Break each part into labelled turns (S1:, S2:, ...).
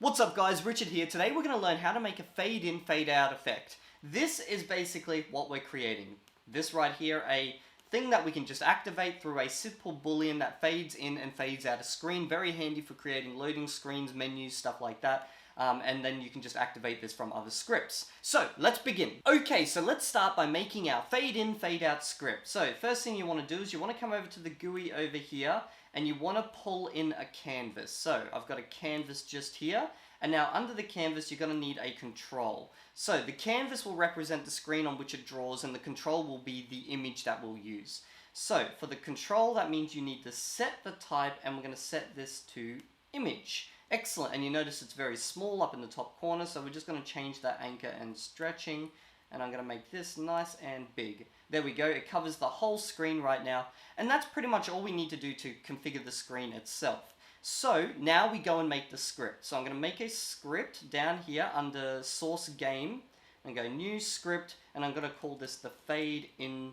S1: What's up guys, Richard here. Today we're going to learn how to make a fade in, fade out effect. This is basically what we're creating. This right here, a thing that we can just activate through a simple boolean that fades in and fades out a screen. Very handy for creating loading screens, menus, stuff like that. And then you can just activate this from other scripts. So let's begin. Okay, so let's start by making our fade in, fade out script. So first thing you want to do is you want to come over to the GUI over here and you want to pull in a canvas. So I've got a canvas just here. And now under the canvas, you're going to need a control. So the canvas will represent the screen on which it draws and the control will be the image that we'll use. So for the control, that means you need to set the type and we're going to set this to image. Excellent, and you notice it's very small up in the top corner, so we're just going to change that anchor and stretching, and I'm going to make this nice and big. There we go, it covers the whole screen right now, and that's pretty much all we need to do to configure the screen itself. So now we go and make the script. So I'm going to make a script down here under source game, and go new script, and I'm going to call this the fade in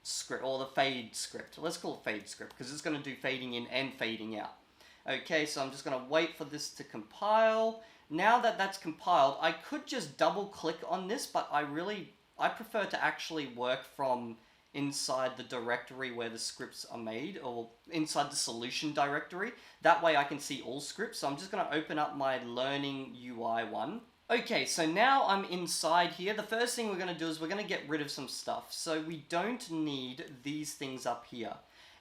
S1: script, or the fade script. Let's call it fade script, because it's going to do fading in and fading out. Okay, so I'm just going to wait for this to compile. Now that that's compiled, I could just double click on this, but I prefer to actually work from inside the directory where the scripts are made, or inside the solution directory. That way I can see all scripts. So I'm just going to open up my learning UI one. Okay, so now I'm inside here. The first thing we're going to do is we're going to get rid of some stuff. So we don't need these things up here.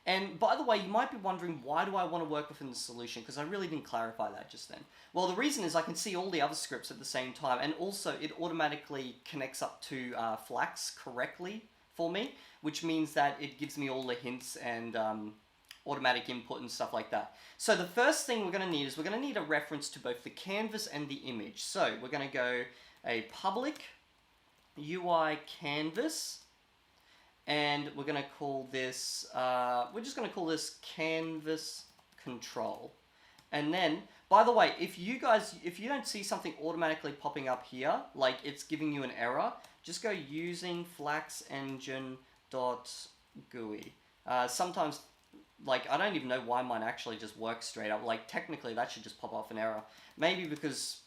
S1: And by the way, you might be wondering, why do I want to work within the solution? Because I really didn't clarify that just then. Well, the reason is I can see all the other scripts at the same time, and also it automatically connects up to Flax correctly for me, which means that it gives me all the hints and automatic input and stuff like that. So the first thing we're going to need is we're going to need a reference to both the canvas and the image. So we're going to go a public UI canvas. And we're going to call this, we're just going to call this canvas control. And then, by the way, if you don't see something automatically popping up here, like it's giving you an error, just go using Flax Engine .gui. Sometimes, like, I don't even know why mine actually just works straight up. Like, technically that should just pop off an error. Maybe because,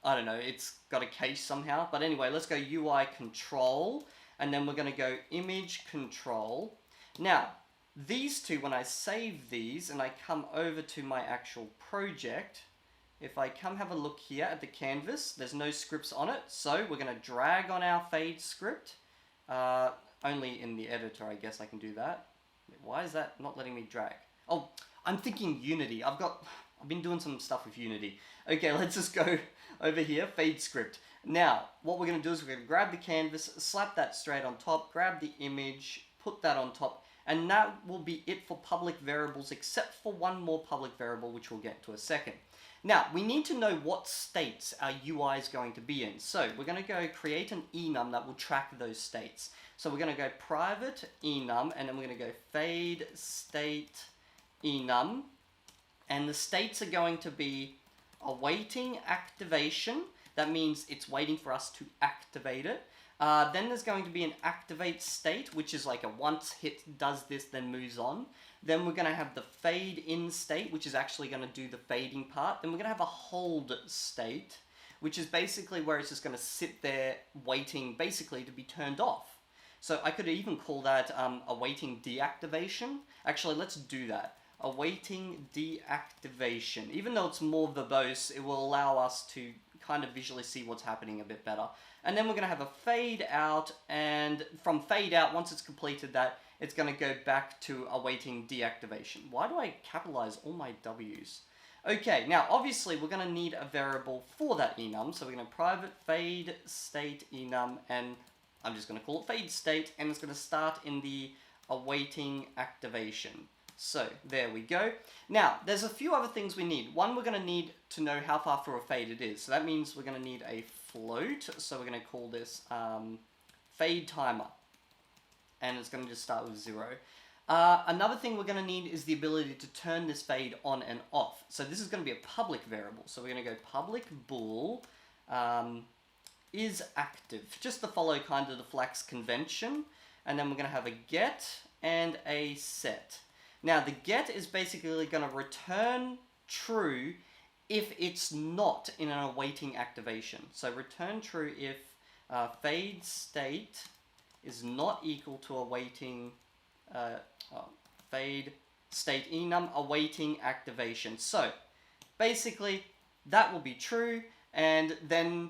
S1: I don't know, it's got a cache somehow. But anyway, let's go UI control. And then we're going to go image control. Now, these two, when I save these and I come over to my actual project, if I come have a look here at the canvas, there's no scripts on it. So we're going to drag on our fade script. Only in the editor, I guess I can do that. Why is that not letting me drag? Oh, I'm thinking Unity. I've been doing some stuff with Unity. Okay, let's just go over here, fade script. Now, what we're going to do is we're going to grab the canvas, slap that straight on top, grab the image, put that on top, and that will be it for public variables, except for one more public variable, which we'll get to a second. Now, we need to know what states our UI is going to be in. So we're going to go create an enum that will track those states. So we're going to go private enum, and then we're going to go fade state enum, and the states are going to be awaiting activation. That means it's waiting for us to activate it. Then there's going to be an activate state, which is like a once hit does this, then moves on. Then we're going to have the fade in state, which is actually going to do the fading part. Then we're going to have a hold state, which is basically where it's just going to sit there waiting basically to be turned off. So I could even call that awaiting deactivation. Actually, let's do that. Awaiting deactivation. Even though it's more verbose, it will allow us to kind of visually see what's happening a bit better. And then we're going to have a fade out, and from fade out, once it's completed that, it's going to go back to awaiting deactivation. Why do I capitalize all my W's? Okay, now obviously we're going to need a variable for that enum, so we're going to private fade state enum, and I'm just going to call it fade state, and it's going to start in the awaiting activation. So there we go. Now, there's a few other things we need. One, we're going to need to know how far through a fade it is. So that means we're going to need a float. So we're going to call this fade timer. And it's going to just start with 0. Another thing we're going to need is the ability to turn this fade on and off. So this is going to be a public variable. So we're going to go public bool is active. Just to follow kind of the Flax convention. And then we're going to have a get and a set. Now, the get is basically going to return true if it's not in an awaiting activation. So return true if fade state is not equal to awaiting fade state enum awaiting activation. So basically that will be true, and then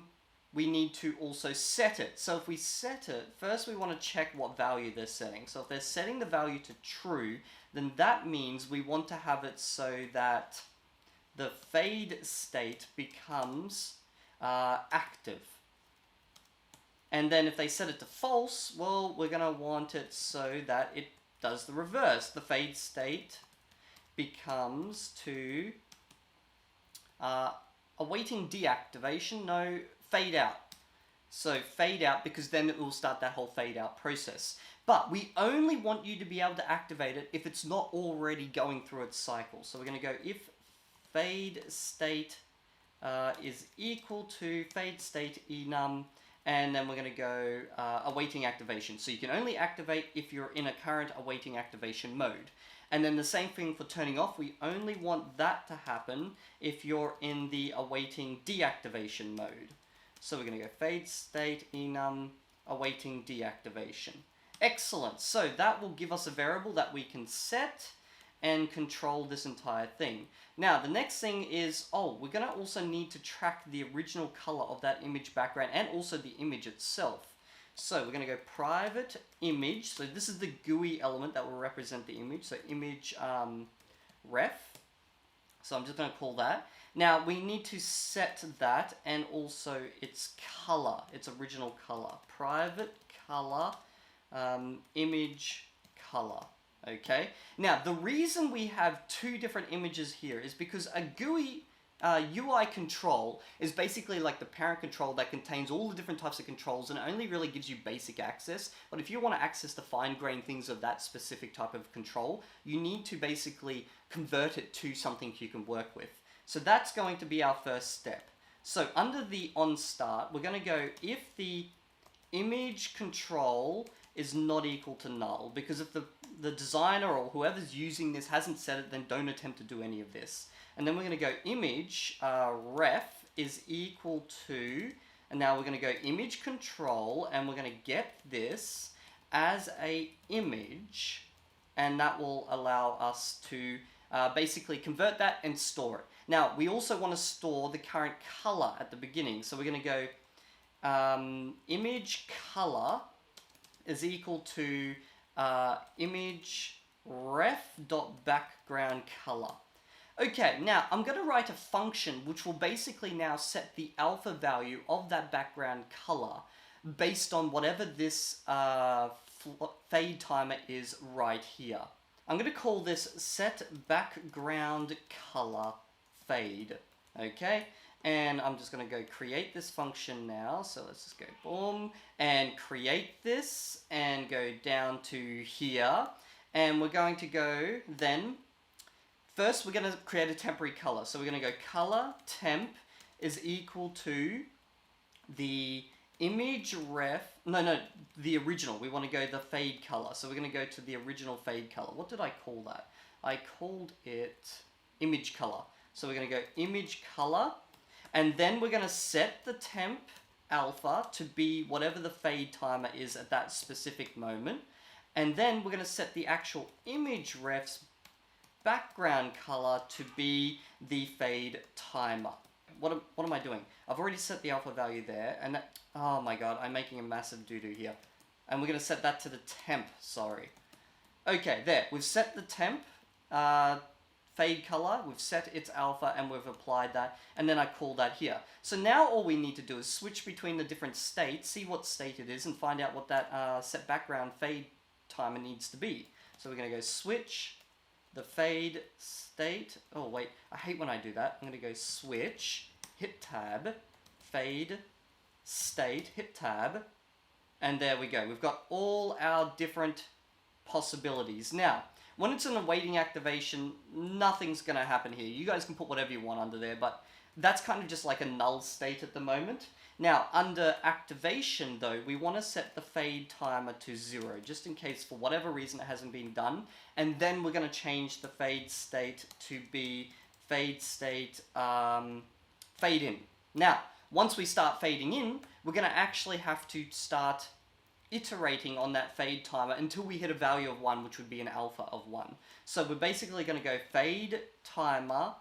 S1: we need to also set it. So if we set it, first we want to check what value they're setting. So if they're setting the value to true, then that means we want to have it so that the fade state becomes active. And then if they set it to false, well, we're going to want it so that it does the reverse. The fade state becomes to awaiting deactivation, no, fade out. So fade out, because then it will start that whole fade out process. But we only want you to be able to activate it if it's not already going through its cycle. So we're going to go if fade state is equal to fade state enum, and then we're going to go awaiting activation. So you can only activate if you're in a current awaiting activation mode. And then the same thing for turning off. We only want that to happen if you're in the awaiting deactivation mode. So we're going to go fade state enum awaiting deactivation. Excellent. So that will give us a variable that we can set and control this entire thing. Now the next thing is, we're going to also need to track the original color of that image background and also the image itself. So we're going to go private image. So this is the GUI element that will represent the image. So image ref. So I'm just going to call that. Now we need to set that and also its color, its original color. Private color, image color. Okay. Now the reason we have two different images here is because a GUI UI control is basically like the parent control that contains all the different types of controls and only really gives you basic access. But if you want to access the fine-grained things of that specific type of control, you need to basically convert it to something you can work with. So that's going to be our first step. So under the onStart, we're going to go if the image control is not equal to null, because if the designer or whoever's using this hasn't set it, then don't attempt to do any of this. And then we're going to go image ref is equal to, and now we're going to go image control, and we're going to get this as a image, and that will allow us to basically convert that and store it. Now we also want to store the current color at the beginning, so we're going to go image color is equal to image ref.background color. Okay, now I'm going to write a function which will basically now set the alpha value of that background color based on whatever this fade timer is right here. I'm going to call this set background color fade. Okay, and I'm just going to go create this function now. So let's just go boom and create this and go down to here, and we're going to go then. First, we're going to create a temporary color. So we're going to go color temp is equal to the image ref, the original. We want to go the fade color. So we're going to go to the original fade color. What did I call that? I called it image color. So we're going to go image color, and then we're going to set the temp alpha to be whatever the fade timer is at that specific moment. And then we're going to set the actual image ref's background color to be the fade timer. What am I doing? I've already set the alpha value there, and that, oh my god, I'm making a massive doo-doo here. And we're going to set that to the temp, sorry. Okay, there, we've set the temp fade color, we've set its alpha, and we've applied that, and then I call that here. So now all we need to do is switch between the different states, see what state it is, and find out what that set background fade timer needs to be. So we're going to go switch the fade state. Oh wait, I hate when I do that. I'm going to go switch, hit tab, fade state, hit tab, and there we go. We've got all our different possibilities. Now, when it's an awaiting activation, nothing's going to happen here. You guys can put whatever you want under there, but that's kind of just like a null state at the moment. Now, under activation though, we want to set the fade timer to 0, just in case for whatever reason it hasn't been done. And then we're going to change the fade state to be fade state, fade in. Now, once we start fading in, we're going to actually have to start iterating on that fade timer until we hit a value of 1, which would be an alpha of 1. So we're basically going to go fade timer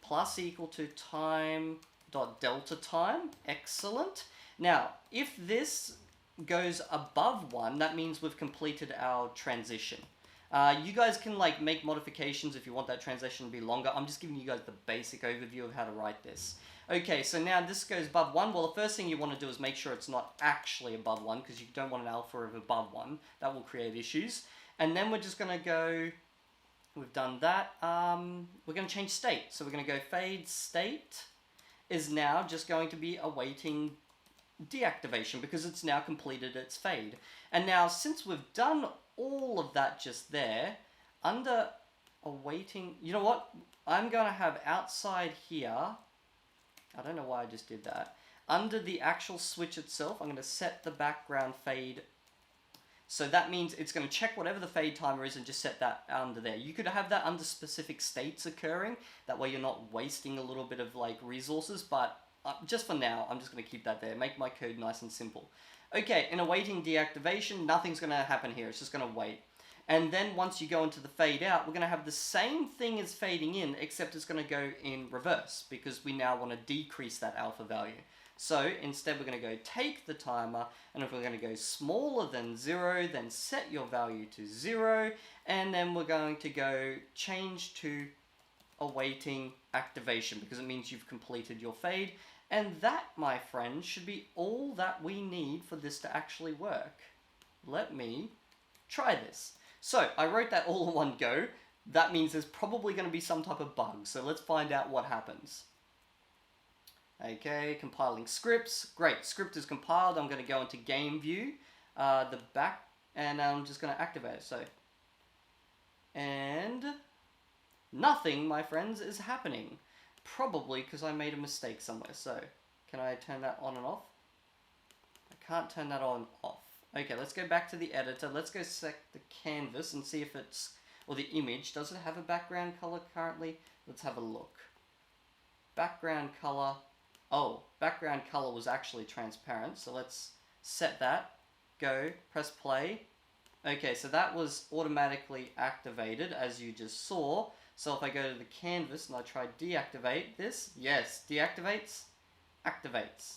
S1: plus equal to time dot delta time. Excellent. Now, if this goes above 1, that means we've completed our transition. You guys can like make modifications if you want that transition to be longer. I'm just giving you guys the basic overview of how to write this. Okay, so now this goes above 1. Well, the first thing you want to do is make sure it's not actually above 1, because you don't want an alpha of above 1. That will create issues. And then we're just going to go, we've done that. We're going to change state. So we're going to go fade state is now just going to be awaiting deactivation, because it's now completed its fade. And now, since we've done all of that just there, under awaiting, you know what? I'm going to have outside here, I don't know why I just did that. Under the actual switch itself, I'm going to set the background fade. So that means it's going to check whatever the fade timer is and just set that under there. You could have that under specific states occurring. That way you're not wasting a little bit of like resources, but just for now, I'm just going to keep that there. Make my code nice and simple. Okay, in awaiting deactivation, nothing's going to happen here. It's just going to wait. And then once you go into the fade out, we're going to have the same thing as fading in, except it's going to go in reverse, because we now want to decrease that alpha value. So instead, we're going to go take the timer, and if we're going to go smaller than 0, then set your value to 0, and then we're going to go change to awaiting activation, because it means you've completed your fade. And that, my friends, should be all that we need for this to actually work. Let me try this. So I wrote that all in one go. That means there's probably going to be some type of bug. So let's find out what happens. Okay, compiling scripts. Great, script is compiled. I'm going to go into game view, the back, and I'm just going to activate it. So, and nothing, my friends, is happening. Probably because I made a mistake somewhere. So, can I turn that on and off? I can't turn that on and off. Okay, let's go back to the editor. Let's go select the canvas and see if it's, or the image. Does it have a background color currently? Let's have a look. Background color. Oh, background color was actually transparent. So let's set that. Go, press play. Okay, so that was automatically activated, as you just saw. So if I go to the canvas and I try deactivate this, yes, deactivates, activates,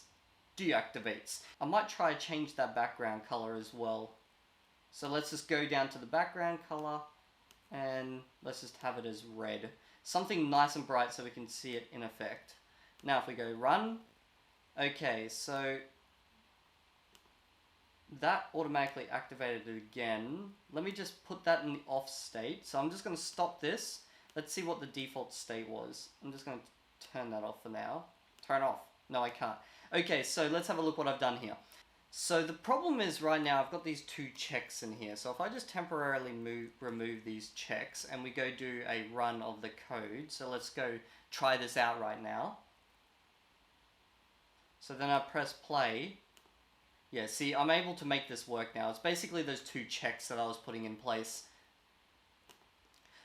S1: deactivates. I might try to change that background color as well. So let's just go down to the background color and let's just have it as red. Something nice and bright so we can see it in effect. Now if we go run, okay, so that automatically activated it again. Let me just put that in the off state. So I'm just going to stop this. Let's see what the default state was. I'm just going to turn that off for now. Turn off. No, I can't. Okay, so let's have a look what I've done here. So the problem is right now I've got these 2 checks in here. So if I just temporarily remove these checks and we go do a run of the code. So let's go try this out right now. So then I press play. Yeah, see, I'm able to make this work now. It's basically those 2 checks that I was putting in place.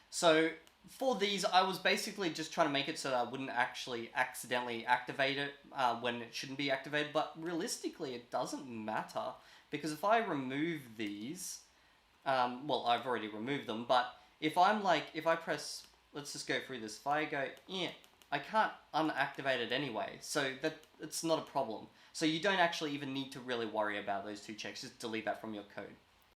S1: So for these, I was basically just trying to make it so that I wouldn't actually accidentally activate it when it shouldn't be activated. But realistically, it doesn't matter. Because if I remove these, well, I've already removed them. But if I'm like, if I press, let's just go through this. If I go, yeah, I can't unactivate it anyway. So that it's not a problem. So you don't actually even need to really worry about those 2 checks. Just delete that from your code.